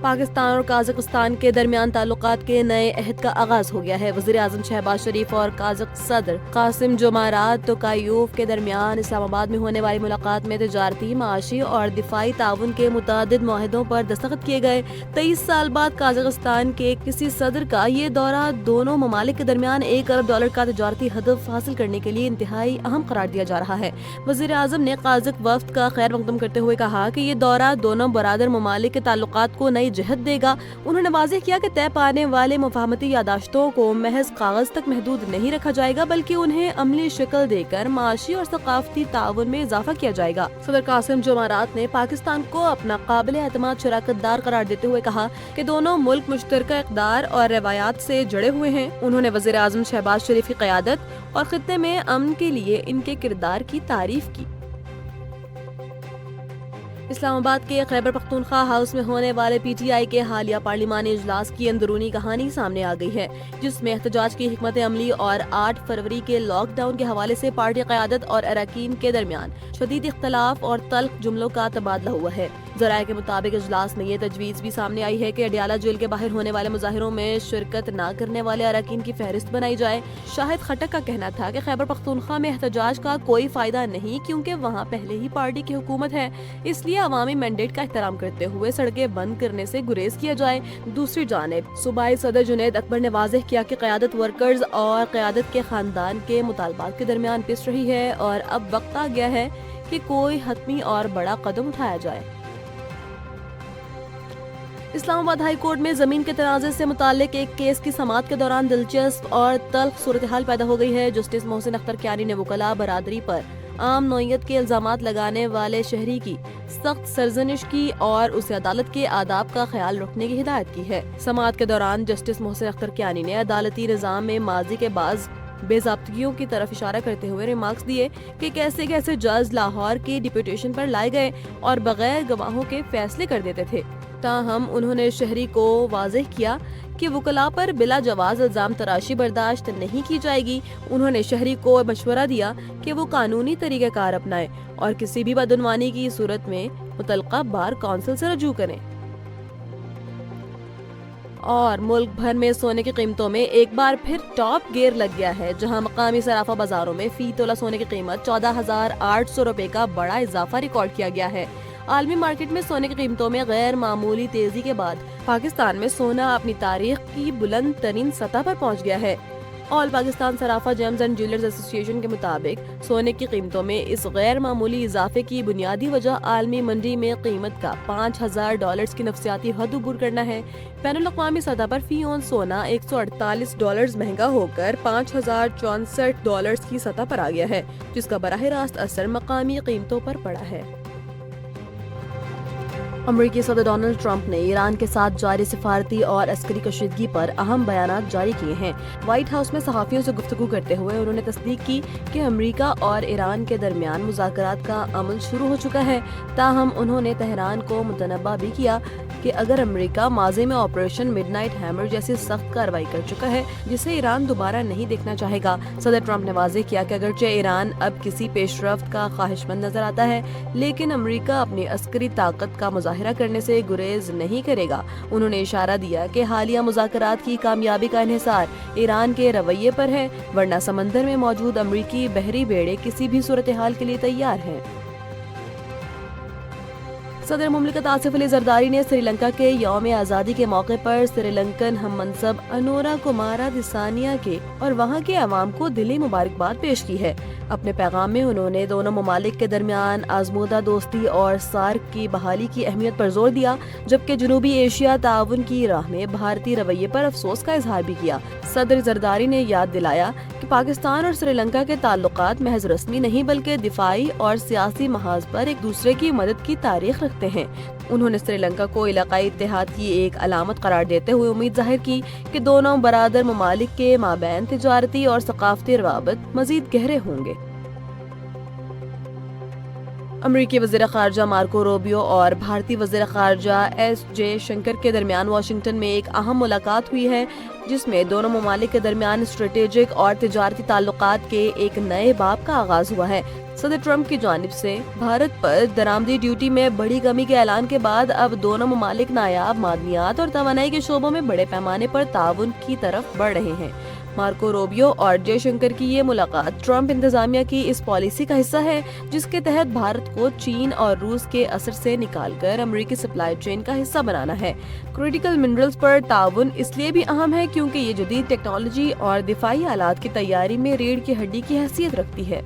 پاکستان اور قازقستان کے درمیان تعلقات کے نئے عہد کا آغاز ہو گیا ہے۔ وزیر اعظم شہباز شریف اور قازق صدر قاسم جومارت توکایوف کے درمیان اسلام آباد میں ہونے والی ملاقات میں تجارتی، معاشی اور دفاعی تعاون کے متعدد معاہدوں پر دستخط کیے گئے۔ 23 سال بعد قازقستان کے کسی صدر کا یہ دورہ دونوں ممالک کے درمیان $1 ارب کا تجارتی ہدف حاصل کرنے کے لیے انتہائی اہم قرار دیا جا رہا ہے۔ وزیر اعظم نے قازق وفد کا خیر مقدم کرتے ہوئے کہا کہ یہ دورہ دونوں برادر ممالک کے تعلقات کو نئی جہت دے گا۔ انہوں نے واضح کیا کہ طے پانے والے مفاہمتی یادداشتوں کو محض کاغذ تک محدود نہیں رکھا جائے گا، بلکہ انہیں عملی شکل دے کر معاشی اور ثقافتی تعاون میں اضافہ کیا جائے گا۔ صدر قاسم جومارت نے پاکستان کو اپنا قابل اعتماد شراکت دار قرار دیتے ہوئے کہا کہ دونوں ملک مشترکہ اقدار اور روایات سے جڑے ہوئے ہیں۔ انہوں نے وزیر اعظم شہباز شریف کی قیادت اور خطے میں امن کے لیے ان کے کردار کی تعریف کی۔ اسلام آباد کے خیبر پختونخوا ہاؤس میں ہونے والے پی ٹی آئی کے حالیہ پارلیمانی اجلاس کی اندرونی کہانی سامنے آ گئی ہے، جس میں احتجاج کی حکمت عملی اور 8 فروری کے لاک ڈاؤن کے حوالے سے پارٹی قیادت اور اراکین کے درمیان شدید اختلاف اور تلخ جملوں کا تبادلہ ہوا ہے۔ ذرائع کے مطابق اجلاس میں یہ تجویز بھی سامنے آئی ہے کہ اڈیالہ جیل کے باہر ہونے والے مظاہروں میں شرکت نہ کرنے والے اراکین کی فہرست بنائی جائے۔ شاہد خٹک کا کہنا تھا کہ خیبر پختونخوا میں احتجاج کا کوئی فائدہ نہیں، کیونکہ وہاں پہلے ہی پارٹی کی حکومت ہے، اس لیے عوامی مینڈیٹ کا احترام کرتے ہوئے سڑکیں بند کرنے سے گریز کیا جائے۔ دوسری جانب صوبائی صدر جنید اکبر نے واضح کیا کہ قیادت ورکرز اور قیادت کے خاندان کے مطالبات کے درمیان پس رہی ہے اور اب وقت آ گیا ہے کہ کوئی حتمی اور بڑا قدم اٹھایا جائے۔ اسلام آباد ہائی کورٹ میں زمین کے تنازع سے متعلق ایک کیس کی سماعت کے دوران دلچسپ اور تلخ صورتحال پیدا ہو گئی ہے۔ جسٹس محسن اختر کیانی نے وکلاء برادری پر عام نوعیت کے الزامات لگانے والے شہری کی سخت سرزنش کی اور اسے عدالت کے آداب کا خیال رکھنے کی ہدایت کی ہے۔ سماعت کے دوران جسٹس محسن اختر کیانی نے عدالتی نظام میں ماضی کے بعض بے ضابطگیوں کی طرف اشارہ کرتے ہوئے ریمارکس دیے کہ کیسے کیسے جج لاہور کی ڈپٹیشن پر لائے گئے اور بغیر گواہوں کے فیصلے کر دیتے تھے۔ تاہم انہوں نے شہری کو واضح کیا کہ وکلاء پر بلا جواز الزام تراشی برداشت نہیں کی جائے گی۔ انہوں نے شہری کو مشورہ دیا کہ وہ قانونی طریقہ کار اپنائے اور کسی بھی بدعنوانی کی صورت میں متعلقہ بار کونسل سے رجوع کریں۔ اور ملک بھر میں سونے کی قیمتوں میں ایک بار پھر ٹاپ گیئر لگ گیا ہے، جہاں مقامی صرافہ بازاروں میں فی تولہ سونے کی قیمت 14,800 روپے کا بڑا اضافہ ریکارڈ کیا گیا ہے۔ عالمی مارکیٹ میں سونے کی قیمتوں میں غیر معمولی تیزی کے بعد پاکستان میں سونا اپنی تاریخ کی بلند ترین سطح پر پہنچ گیا ہے۔ آل پاکستان صرافہ جیمز اینڈ جیولرز ایسوسی ایشن کے مطابق سونے کی قیمتوں میں اس غیر معمولی اضافے کی بنیادی وجہ عالمی منڈی میں قیمت کا $5,000 کی نفسیاتی حد عبور کرنا ہے۔ بین الاقوامی سطح پر فی اونس سونا $148 مہنگا ہو کر $5,064 کی سطح پر آ گیا ہے، جس کا براہ راست اثر مقامی قیمتوں پر پڑا ہے۔ امریکی صدر ڈونلڈ ٹرمپ نے ایران کے ساتھ جاری سفارتی اور عسکری کشیدگی پر اہم بیانات جاری کیے ہیں۔ وائٹ ہاؤس میں صحافیوں سے گفتگو کرتے ہوئے انہوں نے تصدیق کی کہ امریکہ اور ایران کے درمیان مذاکرات کا عمل شروع ہو چکا ہے۔ تاہم انہوں نے تہران کو متنبہ بھی کیا کہ اگر امریکہ ماضی میں آپریشن مڈ نائٹ ہیمر جیسی سخت کارروائی کر چکا ہے جسے ایران دوبارہ نہیں دیکھنا چاہے گا۔ صدر ٹرمپ نے واضح کیا کہ اگرچہ ایران اب کسی پیش رفت کا خواہش مند نظر آتا ہے، لیکن امریکہ اپنی عسکری طاقت کا مظاہرہ کرنے سے گریز نہیں کرے گا۔ انہوں نے اشارہ دیا کہ حالیہ مذاکرات کی کامیابی کا انحصار ایران کے رویے پر ہے، ورنہ سمندر میں موجود امریکی بحری بیڑے کسی بھی صورتحال کے لیے تیار ہیں۔ صدر مملکت آصف علی زرداری نے سری لنکا کے یوم آزادی کے موقع پر سری لنکن ہم منصب انورا کمارا دسانیا کے اور وہاں کے عوام کو دلی مبارکباد پیش کی ہے۔ اپنے پیغام میں انہوں نے دونوں ممالک کے درمیان آزمودہ دوستی اور سارک کی بحالی کی اہمیت پر زور دیا، جبکہ جنوبی ایشیا تعاون کی راہ میں بھارتی رویے پر افسوس کا اظہار بھی کیا۔ صدر زرداری نے یاد دلایا کہ پاکستان اور سری لنکا کے تعلقات محض رسمی نہیں بلکہ دفاعی اور سیاسی محاذ پر ایک دوسرے کی مدد کی تاریخ رکھتے ہیں۔ انہوں نے سری لنکا کو علاقائی اتحاد کی ایک علامت قرار دیتے ہوئے امید ظاہر کی کہ دونوں برادر ممالک کے مابین تجارتی اور ثقافتی روابط مزید گہرے ہوں گے۔ امریکی وزیر خارجہ مارکو روبیو اور بھارتی وزیر خارجہ ایس جے شنکر کے درمیان واشنگٹن میں ایک اہم ملاقات ہوئی ہے، جس میں دونوں ممالک کے درمیان اسٹریٹجک اور تجارتی تعلقات کے ایک نئے باب کا آغاز ہوا ہے۔ صدر ٹرمپ کی جانب سے بھارت پر درآمدی ڈیوٹی میں بڑی کمی کے اعلان کے بعد اب دونوں ممالک نایاب معدنیات اور توانائی کے شعبوں میں بڑے پیمانے پر تعاون کی طرف بڑھ رہے ہیں۔ مارکو روبیو اور جے شنکر کی یہ ملاقات ٹرمپ انتظامیہ کی اس پالیسی کا حصہ ہے جس کے تحت بھارت کو چین اور روس کے اثر سے نکال کر امریکی سپلائی چین کا حصہ بنانا ہے۔ کریٹیکل منرلز پر تعاون اس لیے بھی اہم ہے کیونکہ یہ جدید ٹیکنالوجی اور دفاعی آلات کی تیاری میں ریڑھ کی ہڈی کی حیثیت رکھتی ہے۔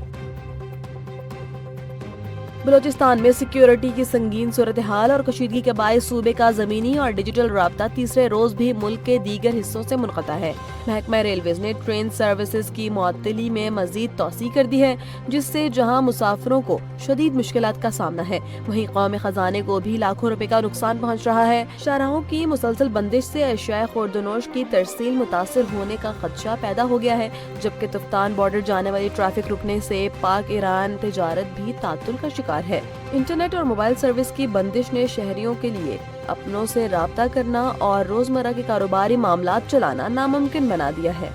بلوچستان میں سیکیورٹی کی سنگین صورتحال اور کشیدگی کے باعث صوبے کا زمینی اور ڈیجیٹل رابطہ تیسرے روز بھی ملک کے دیگر حصوں سے منقطع ہے۔ محکمہ ریلویز نے ٹرین سروسز کی معطلی میں مزید توسیع کر دی ہے، جس سے جہاں مسافروں کو شدید مشکلات کا سامنا ہے، وہیں قومی خزانے کو بھی لاکھوں روپے کا نقصان پہنچ رہا ہے۔ شاہراہوں کی مسلسل بندش سے اشیاء خوردونوش کی ترسیل متاثر ہونے کا خدشہ پیدا ہو گیا ہے، جبکہ تفتان بارڈر جانے والی ٹریفک رکنے سے پاک ایران تجارت بھی تعطل کا شکار ہے۔ انٹرنیٹ اور موبائل سروس کی بندش نے شہریوں کے لیے اپنوں سے رابطہ کرنا اور روزمرہ کے کاروباری معاملات چلانا ناممکن بنا دیا ہے۔